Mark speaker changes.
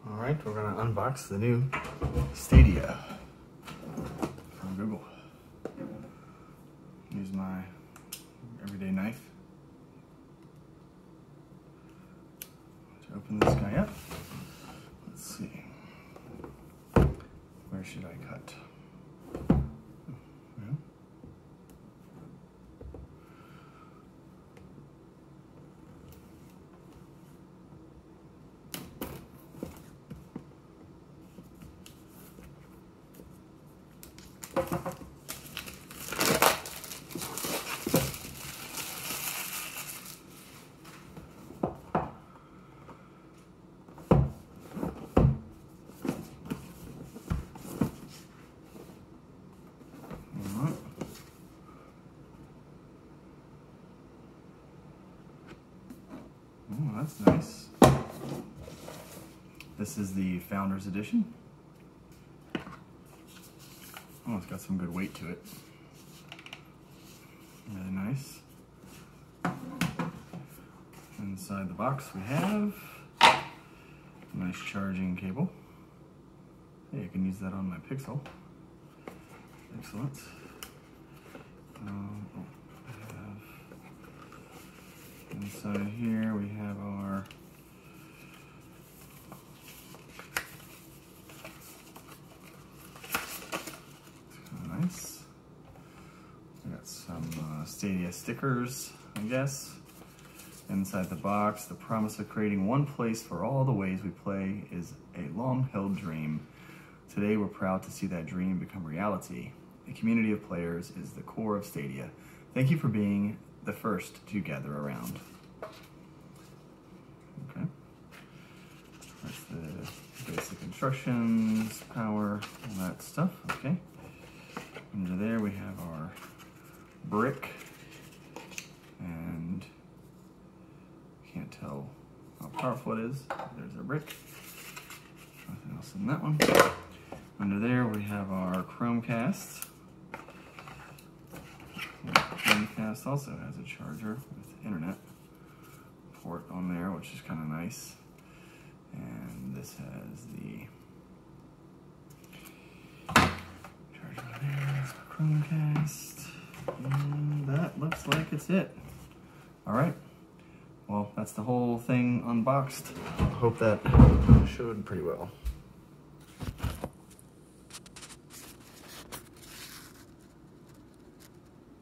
Speaker 1: All right, we're gonna unbox the new Stadia from Google. Use my everyday knife to open this guy up. Let's see. Where should I cut? Yeah. Oh, that's nice. This is the Founders Edition. Oh, it's got some good weight to it. Really nice. Inside the box we have a nice charging cable. Hey, I can use that on my Pixel. Excellent. Inside here we have our nice. We got some Stadia stickers, I guess. Inside the box, the promise of creating one place for all the ways we play is a long-held dream. Today we're proud to see that dream become reality. A community of players is the core of Stadia. Thank you for being the first to gather around. Okay. That's the basic instructions, power, all that stuff. Okay. Under there we have our brick, and can't tell how powerful it is. There's our brick. Nothing else in that one. Under there we have our Chromecast. Chromecast also has a charger with internet port on there, which is kind of nice. And this has the charger there, Chromecast, and that looks like it's it. All right, well, that's the whole thing unboxed. I hope that showed pretty well.